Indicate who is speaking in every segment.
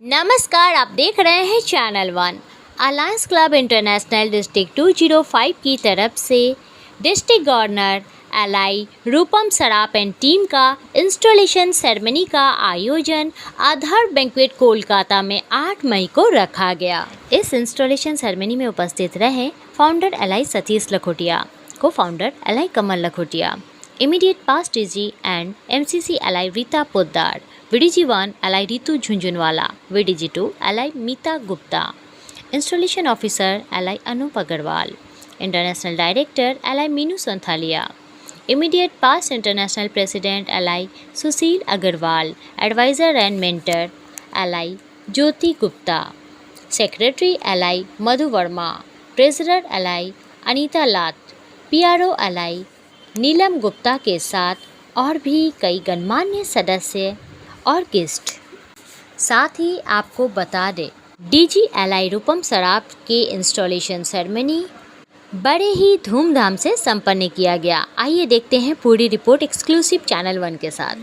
Speaker 1: नमस्कार, आप देख रहे हैं channel one. Alliance club international district 205 की तरफ से district governor LI Rupam Saraf and team का इंस्टॉलेशन सेरेमनी का आयोजन आधार बैंक्वेट कोलकाता में 8 मई को रखा गया। इस इंस्टॉलेशन सेरेमनी में उपस्थित रहे founder LI Satish Lakhotia, co founder LI Kamal Lakhotia, immediate past DG and MCC LI Rita Poddar, VDG 1 LI Ritu Jhunjhunwala, VDG 2 LI Meeta Gupta, installation officer LI Anoop Agarwal, international director LI Meenu Santhalia, immediate past international president LI Sushil Agarwal, adviser and mentor LI Jyoti Gupta, secretary LI Madhu Verma, treasurer LI Anita Lat, PRO LI नीलम गुप्ता के साथ और भी कई गणमान्य सदस्य और guest. साथ ही आपको बता दें, डीजी एलआई रूपम सराफ के इंस्टॉलेशन सेरेमनी बड़े ही धूमधाम से संपन्न किया गया। आइए देखते हैं पूरी रिपोर्ट एक्सक्लूसिव चैनल वन के साथ।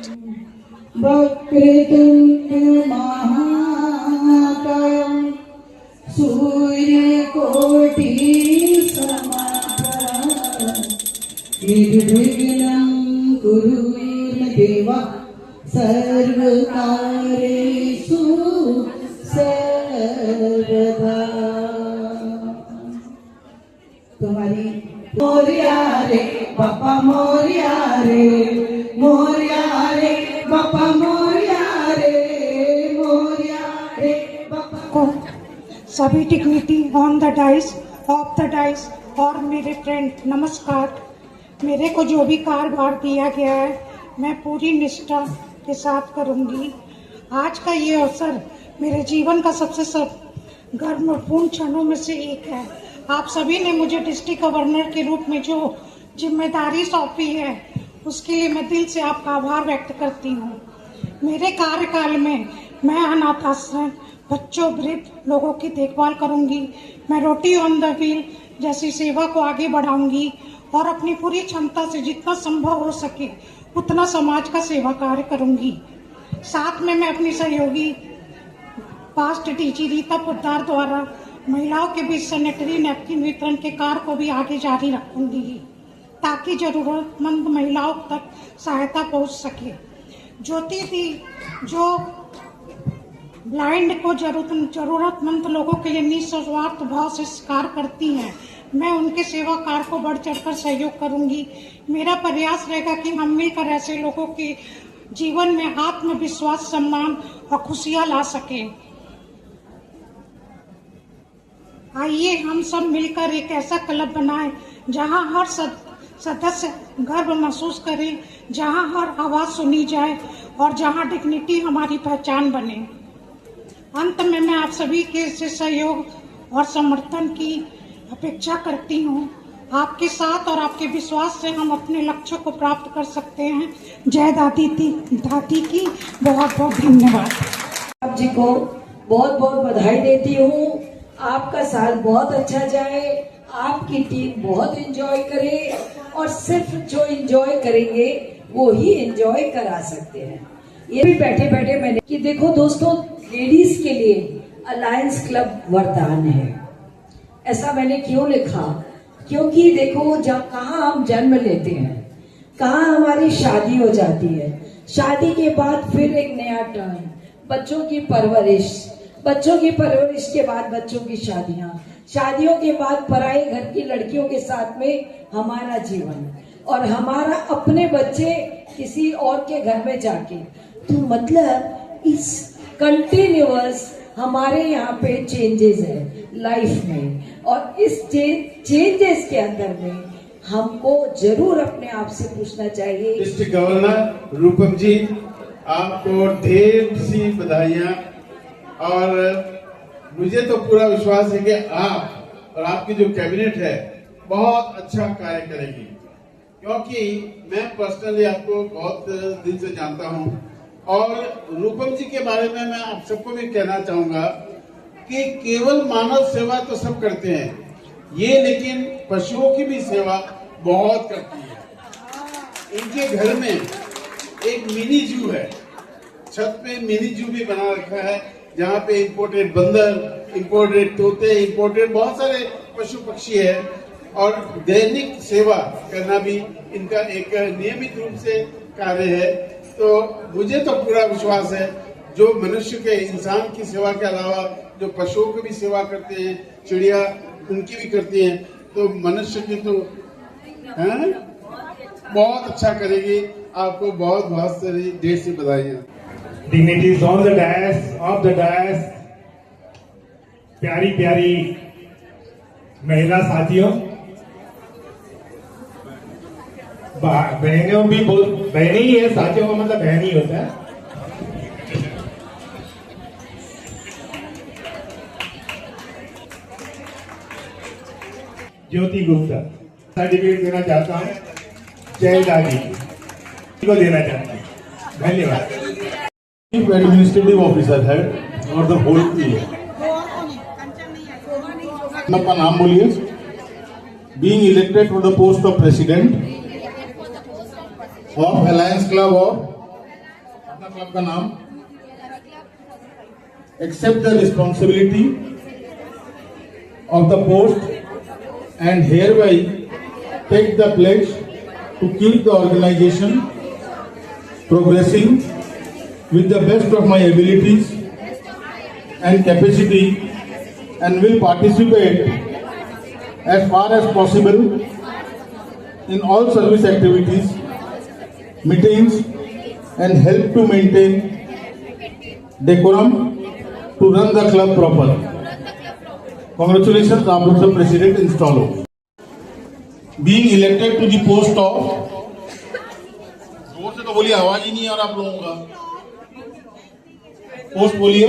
Speaker 2: सर्वकारेषु सर्वदा। तुम्हारी मोरिया रे बापा मोरिया रे, मोरिया रे बापा मोरिया रे, मोरिया रे बापा।
Speaker 3: को सभी dignity on the dice, of the dice और मेरे फ्रेंड नमस्कार। मेरे को जो भी कार्यभार दिया गया है मैं पूरी निष्ठा के साथ करूंगी। आज का ये अवसर मेरे जीवन का सबसे गर्वपूर्ण क्षणों में से एक है। आप सभी ने मुझे डिस्ट्रिक्ट गवर्नर के रूप में जो जिम्मेदारी सौंपी है उसके लिए मैं दिल से आपका आभार व्यक्त करती हूँ। मेरे कार्यकाल में मैं अनाथ आश्रम, बच्चों, वृद्ध लोगों की देखभाल करूंगी। मैं रोटी ऑन द व्हील जैसी सेवा को आगे बढ़ाऊंगी और अपनी पूरी क्षमता से जितना संभव हो सके उतना समाज का सेवा कार्य करूंगी। साथ में मैं अपनी सहयोगी पास्ट डीजी रीता पोद्दार द्वारा महिलाओं के बीच सैनिटरी नैपकिन वितरण के कार्य को भी आगे जारी रखूंगी ताकि जरूरतमंद महिलाओं तक सहायता पहुंच सके। ज्योति दी जो ब्लाइंड को जरूरतमंद लोगों के लिए निस्वार्थ भाव से कार्य करती हैं, मैं उनके सेवा कार्य को बढ़ चढ़कर सहयोग करूंगी। मेरा प्रयास रहेगा कि हम मिलकर ऐसे लोगों के जीवन में आत्मविश्वास, सम्मान और खुशियां ला सकें। आइए हम सब मिलकर एक ऐसा क्लब बनाएं जहां हर सदस्य गर्व महसूस करे, जहां हर आवाज सुनी जाए और जहां डिग्निटी हमारी पहचान बने। अंत में मैं आप सभी के से सहयोग और समर्थन की अपेक्षा करती हूँ। आपके साथ और आपके विश्वास से हम अपने लक्ष्यों को प्राप्त कर सकते हैं। जय दादी की बहुत बहुत धन्यवाद।
Speaker 2: आप जी को बहुत बहुत बधाई देती हूँ। आपका साल बहुत अच्छा जाए, आपकी टीम बहुत एंजॉय करे और सिर्फ जो एंजॉय करेंगे वो ही एंजॉय करा सकते हैं। ये भी बैठे बैठे मैंने कि देखो दोस्तों, लेडीज के लिए अलायंस क्लब वरदान है। ऐसा मैंने क्यों लिखा? क्योंकि देखो कहाँ हम जन्म लेते हैं, कहाँ हमारी शादी हो जाती है, शादी के बाद फिर एक नया टर्न, बच्चों की परवरिश, बच्चों की परवरिश के बाद बच्चों की शादियां, शादियों के बाद पराए घर की लड़कियों के साथ में हमारा जीवन और हमारा अपने बच्चे किसी और के घर में जाके। तो मतलब इस कंटिन्यूअस हमारे यहाँ पे चेंजेस है लाइफ में, और इस चेंजेस के अंदर में हमको जरूर अपने आप से पूछना चाहिए।
Speaker 4: डिस्ट्रिक्ट गवर्नर रूपम जी, आपको ढेर सी बधाइयां। और मुझे तो पूरा विश्वास है कि आप और आपकी जो कैबिनेट है बहुत अच्छा कार्य करेगी, क्योंकि मैं पर्सनली आपको बहुत दिन से जानता हूं। और रूपम जी के बारे में मैं आप सबको भी कहना चाहूंगा कि केवल मानव सेवा तो सब करते हैं ये, लेकिन पशुओं की भी सेवा बहुत करती है। इनके घर में एक मिनी जू है, छत पे मिनी जू भी बना रखा है जहाँ पे इंपोर्टेड बंदर, इंपोर्टेड तोते, इंपोर्टेड बहुत सारे पशु पक्षी है, और दैनिक सेवा करना भी इनका एक नियमित रूप से कार्य है। तो मुझे तो पूरा विश्वास है, जो मनुष्य के, इंसान की सेवा के अलावा जो पशुओं की भी सेवा करते हैं, चिड़िया उनकी भी करती हैं, तो मनुष्य की तो बहुत अच्छा करेगी। आपको बहुत बहुत सारी ढेर सी बधाइयाँ।
Speaker 5: Dignitaries on the dais, off the dais, प्यारी प्यारी महिला साथियों, बहनों भी बहुत, बहने ही है, साथियों का मतलब बहन ही होता है। ज्योति गुप्ता सर्टिफिकेट देना चाहता हूँ, जय दादी को देना चाहता हूँ। धन्यवाद।
Speaker 6: Chief Administrative Officer है और द होल टीम। अपना नाम बोलिए। Being elected to the post of President of Alliance Club of, अपना क्लब का नाम, accept the responsibility of the post and hereby take the pledge to keep the organization progressing with the best of my abilities and capacity, and will participate as far as possible in all service activities, meetings, and help to maintain decorum to run the club proper. Congratulations, आप लोग सब president install हो। Being elected to the post of, जोर से तो बोलिए, आवाज ही नहीं आ रहा आप लोगों का। पोस्ट बोलिए।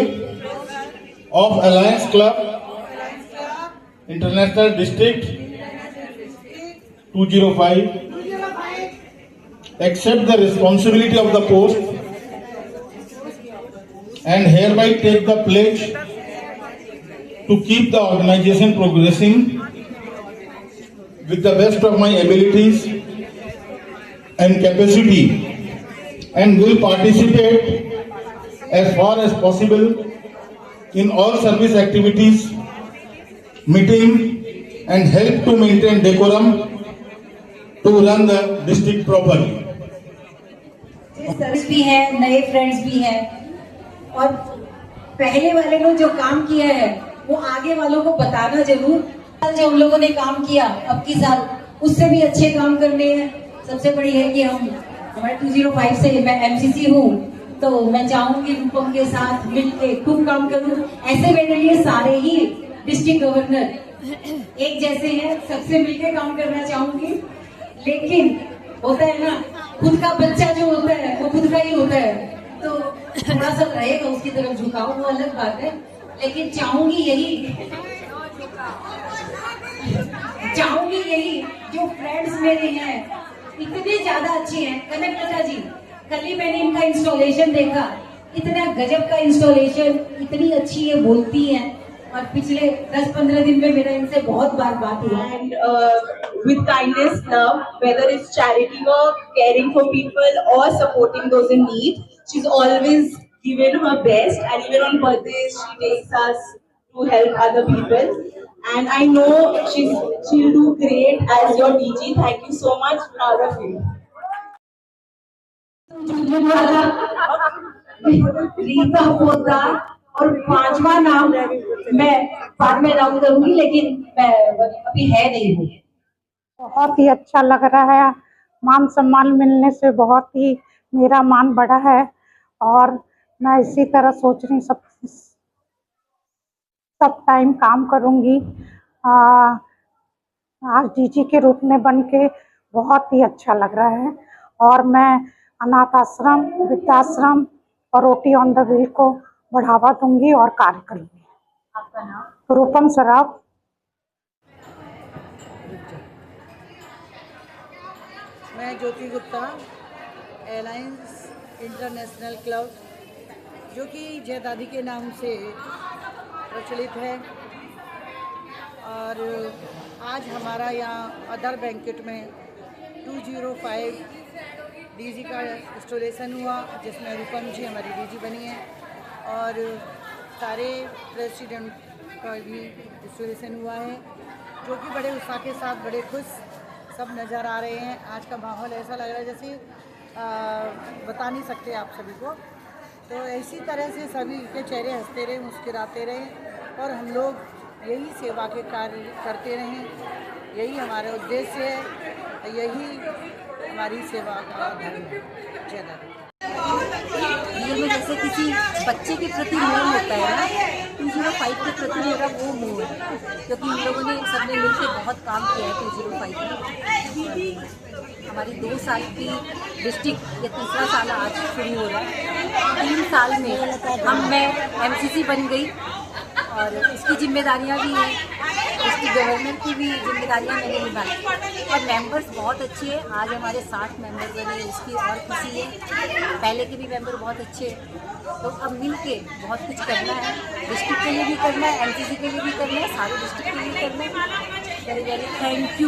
Speaker 6: Of alliance club international district 205, accept the responsibility of the post and hereby take the pledge to keep the organization progressing with the best of my abilities and capacity, and will participate as far as possible in all service activities, meeting, and help to maintain decorum to run the district properly.
Speaker 7: Service भी है, नए friends भी हैं, और पहले वाले ने जो काम किया है वो आगे वालों को बताना जरूर। जो हम लोगों ने काम किया अब की साल, उससे भी अच्छे काम करने हैं। सबसे बड़ी है कि हमारे 205 से मैं एमसीसी हूँ, तो मैं चाहूंगी रूपम के साथ मिलके खूब काम करूं। ऐसे मेरे लिए सारे ही डिस्ट्रिक्ट गवर्नर एक जैसे हैं, सबसे मिलके काम करना चाहूंगी। लेकिन होता है ना, खुद का बच्चा जो होता है वो खुद का ही होता है, तो थोड़ा सा रहेगा उसकी तरफ झुकाव, वो अलग बात है। लेकिन चाहूंगी यही जो फ्रेंड्स मेरे हैं इतने ज्यादा अच्छे हैं। कनक लता जी, कल ही मैंने इनका इंस्टॉलेशन देखा, इतना गजब का इंस्टॉलेशन, इतनी अच्छी है, बोलती हैं, और पिछले 10-15 दिन में मेरा इनसे बहुत बार बात हुआ।
Speaker 8: And with kindness, love, whether it's charity work, caring for people, or supporting those in need, she's always given her best, and even on birthdays she takes us to help other people. And I know she'll do great as your DG. Thank you so much, proud of you.
Speaker 7: Rita पोता और 5वां नाम मैं बाद में नाम करूंगी, लेकिन मैं अभी है नहीं हूँ।
Speaker 3: बहुत ही अच्छा लग रहा है। मान सम्मान मिलने से बहुत ही मेरा मान बढ़ा है, और मैं इसी तरह सोच रही सब टाइम काम करूंगी। आज डीजी के रूप में बन के बहुत ही अच्छा लग रहा है, और मैं अनाथ आश्रम, वृद्धाश्रम और रोटी ऑन द व्हील को बढ़ावा दूंगी और कार्य करूंगी।
Speaker 7: आपका नाम?
Speaker 3: रूपम सराफ।
Speaker 9: मैं ज्योति गुप्ता, अलायंस इंटरनेशनल क्लब, जो कि जय दादी के नाम से प्रचलित है, और आज हमारा यहाँ अदर बैंकेट में 205 डीजी का इंस्टॉलेशन हुआ, जिसमें रूपम जी हमारी डीजी बनी है। और सारे प्रेसिडेंट का भी इंस्टॉलेशन हुआ है, जो कि बड़े उत्साह के साथ बड़े खुश सब नज़र आ रहे हैं। आज का माहौल ऐसा लग रहा है जैसे बता नहीं सकते आप सभी को। तो इसी तरह से सभी के चेहरे हंसते रहे, मुस्कुराते रहे और हम लोग यही सेवा के कार्य करते रहें। यही हमारा उद्देश्य है, यही हमारी सेवा का धर्म है। जय दादी।
Speaker 7: रियल में जैसे किसी बच्चे के प्रति मोह होता है ना, 205 के प्रति मेरा वो मोह है, क्योंकि इन लोगों ने सबने मिलकर बहुत काम किया है 205 में। हमारी 2 साल की डिस्ट्रिक्ट ये तीसरा साल आज शुरू हो रहा है। 3 साल में मैं एमसीसी बन गई और इसकी जिम्मेदारियां भी हैं, इसकी गवर्नमेंट की भी जिम्मेदारियां मैंने निभाई और मेंबर्स बहुत अच्छे हैं। आज हमारे 60 मेंबर बने, इसकी और खुशी है। पहले के भी मेंबर बहुत अच्छे हैं। तो अब मिल के बहुत कुछ करना है, डिस्ट्रिक्ट के लिए भी करना है, एमसीसी के लिए भी करना है, सारे डिस्ट्रिक्ट के लिए करना है। Very very thank you.